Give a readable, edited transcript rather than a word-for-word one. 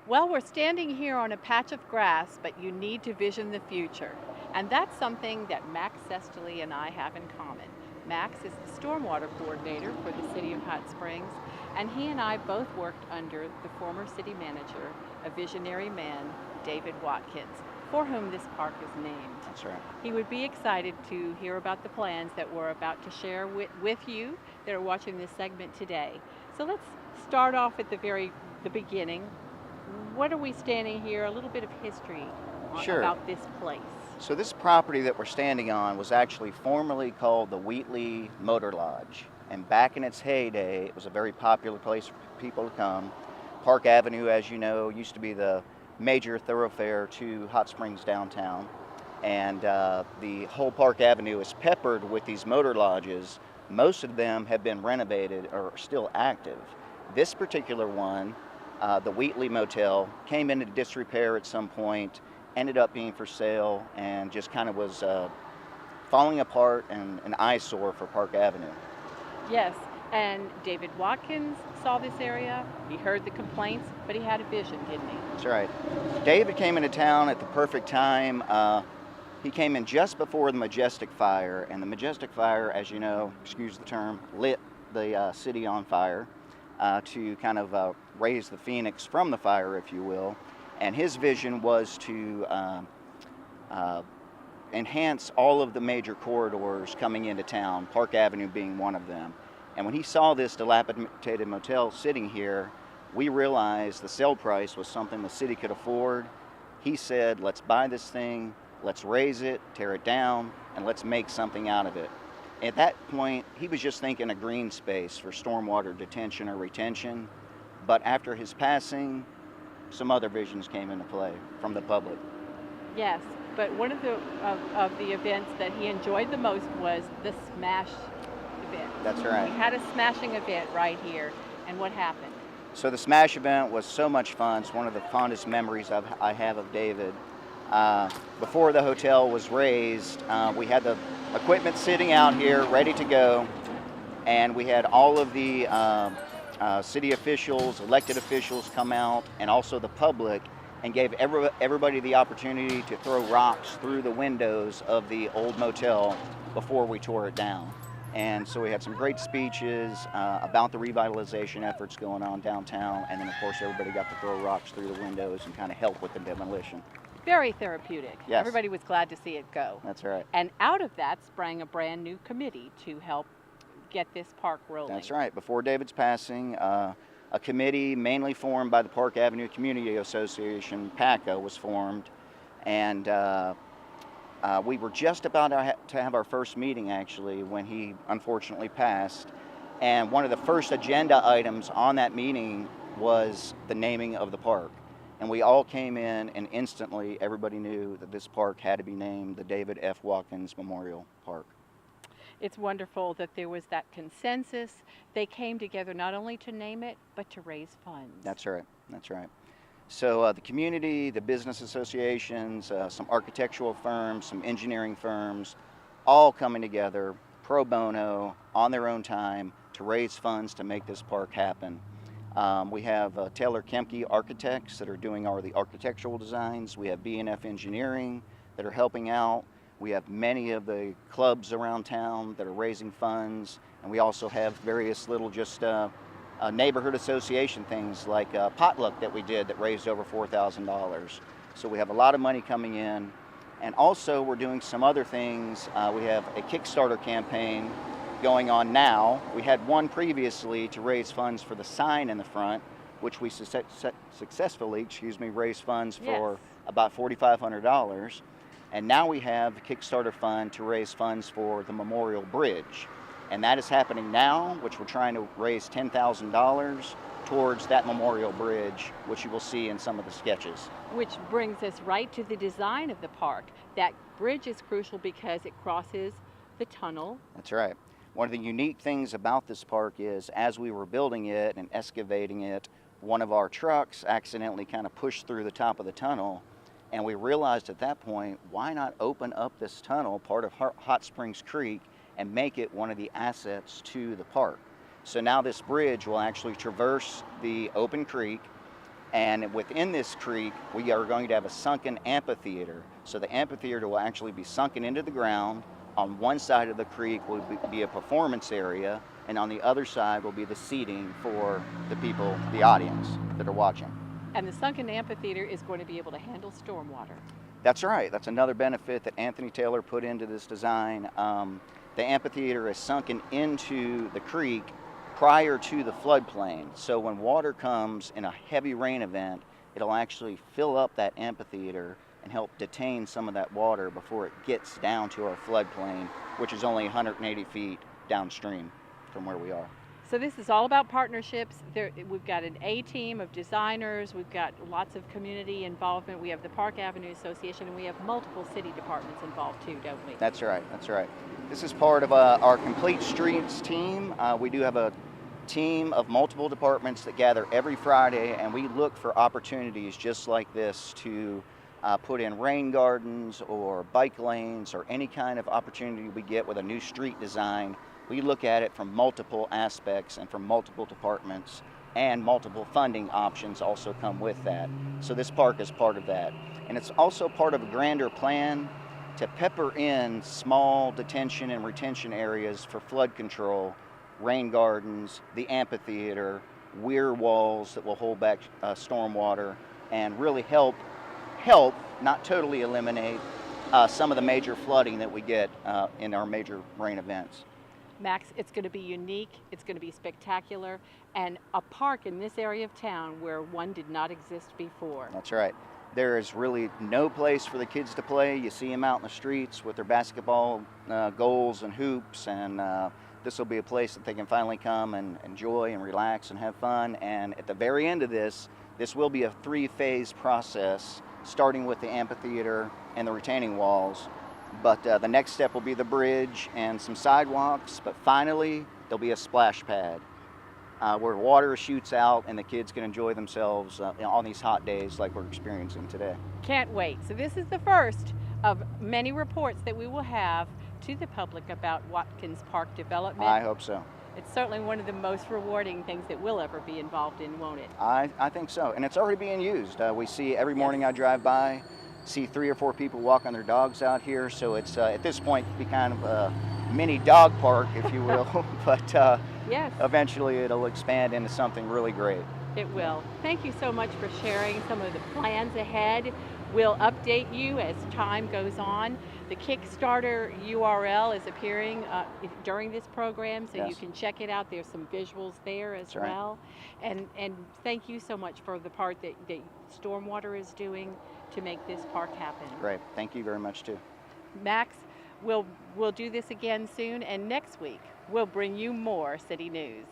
Well, we're standing here on a patch of grass, but you need to vision the future. And that's something that Max Sestily and I have in common. Max is the stormwater coordinator for the city of Hot Springs, and he and I both worked under the former city manager, a visionary man, David Watkins, for whom this park is named. That's right. He would be excited to hear about the plans that we're about to share with you that are watching this segment today. So let's start off at the beginning. What are we standing here? A little bit of history Sure. about this place. So this property that we're standing on was actually formerly called the Wheatley Motor Lodge. And back in its heyday, it was a very popular place for people to come. Park Avenue, as you know, used to be the major thoroughfare to Hot Springs downtown. And the whole Park Avenue is peppered with these motor lodges. Most of them have been renovated or are still active. This particular one, the Wheatley Motel, came into disrepair at some point, ended up being for sale, and just kind of was falling apart and an eyesore for Park Avenue. Yes, and David Watkins saw this area. He heard the complaints, but he had a vision, didn't he? That's right. David came into town at the perfect time. He came in just before the Majestic Fire, and the Majestic Fire, as you know, excuse the term, lit the city on fire to kind of raise the phoenix from the fire, if you will. And his vision was to uh, enhance all of the major corridors coming into town, Park Avenue being one of them. And when he saw this dilapidated motel sitting here, we realized the sale price was something the city could afford. He said, let's buy this thing, let's raise it, tear it down, and let's make something out of it. At that point, he was just thinking a green space for stormwater detention or retention. But after his passing, some other visions came into play from the public. Yes, but one of the events that he enjoyed the most was the smash event. That's We right. had a smashing event right here, and what happened? So the Smash event was so much fun. It's one of the fondest memories I have of David. Before the hotel was raised, we had the equipment sitting out here ready to go, and we had all of the city officials, elected officials come out, and also the public, and gave everybody the opportunity to throw rocks through the windows of the old motel before we tore it down. And so we had some great speeches about the revitalization efforts going on downtown, and then of course everybody got to throw rocks through the windows and kind of help with the demolition. Very therapeutic. Yes. Everybody was glad to see it go. That's right. And out of that sprang a brand new committee to help get this park rolling. That's right. Before David's passing, a committee mainly formed by the Park Avenue Community Association, PACA, was formed, and we were just about to have our first meeting, actually, when he unfortunately passed. And one of the first agenda items on that meeting was the naming of the park. And we all came in, and instantly everybody knew that this park had to be named the David F. Watkins Memorial Park. It's wonderful that there was that consensus. They came together not only to name it, but to raise funds. That's right. That's right. So the community, the business associations, some architectural firms, some engineering firms, all coming together pro bono on their own time to raise funds to make this park happen. We have Taylor Kemke architects that are doing all the architectural designs. We have B&F Engineering that are helping out. We have many of the clubs around town that are raising funds, and we also have various little just neighborhood association things like potluck that we did that raised over $4,000. So we have a lot of money coming in, and also we're doing some other things. We have a Kickstarter campaign going on now. We had one previously to raise funds for the sign in the front, which we successfully, raised funds for Yes. about $4,500. And now we have a Kickstarter fund to raise funds for the Memorial Bridge. And that is happening now, which we're trying to raise $10,000 towards that Memorial Bridge, which you will see in some of the sketches. Which brings us right to the design of the park. That bridge is crucial because it crosses the tunnel. That's right. One of the unique things about this park is as we were building it and excavating it, one of our trucks accidentally kind of pushed through the top of the tunnel. And we realized at that point, why not open up this tunnel, part of Hot Springs Creek, and make it one of the assets to the park. So now this bridge will actually traverse the open creek, And within this creek, we are going to have a sunken amphitheater. So the amphitheater will actually be sunken into the ground. On one side of the creek will be a performance area, and on the other side will be the seating for the people, the audience that are watching. And the sunken amphitheater is going to be able to handle stormwater. That's right. That's another benefit that Anthony Taylor put into this design. The amphitheater is sunken into the creek prior to the floodplain. So when water comes in a heavy rain event, it'll actually fill up that amphitheater and help detain some of that water before it gets down to our floodplain, which is only 180 feet downstream from where we are. So this is all about partnerships. We've got an A team of designers, we've got lots of community involvement, we have the Park Avenue Association, and we have multiple city departments involved too, don't we? That's right, that's right. This is part of our Complete Streets team. We do have a team of multiple departments that gather every Friday, and we look for opportunities just like this to put in rain gardens or bike lanes or any kind of opportunity we get with a new street design. We look at it from multiple aspects and from multiple departments, and multiple funding options also come with that. So this park is part of that. And it's also part of a grander plan to pepper in small detention and retention areas for flood control, rain gardens, the amphitheater, weir walls that will hold back stormwater, and really help, not totally eliminate, some of the major flooding that we get in our major rain events. Max, it's going to be unique, it's going to be spectacular, and a park in this area of town where one did not exist before. That's right. There is really no place for the kids to play. You see them out in the streets with their basketball goals and hoops, and this will be a place that they can finally come and enjoy and relax and have fun. And at the very end of this will be a 3-phase process, starting with the amphitheater and the retaining walls. But the next step will be the bridge and some sidewalks, but finally there'll be a splash pad where water shoots out and the kids can enjoy themselves on these hot days like we're experiencing today. Can't wait. So this is the first of many reports that we will have to the public about Watkins Park development. I hope so. It's certainly one of the most rewarding things that we'll ever be involved in, won't it? I think so, and it's already being used. We see every morning I drive by, see 3 or 4 people walking their dogs out here, so it's at this point be kind of a mini dog park, if you will, but yes, eventually it'll expand into something really great. It will. Thank you so much for sharing some of the plans ahead. We'll update you as time goes on. The Kickstarter URL is appearing during this program, so yes, you can check it out. There's some visuals there as That's well. Right. And thank you so much for the part that Stormwater is doing to make this park happen. Great. Thank you very much too. Max, we'll do this again soon, and next week we'll bring you more city news.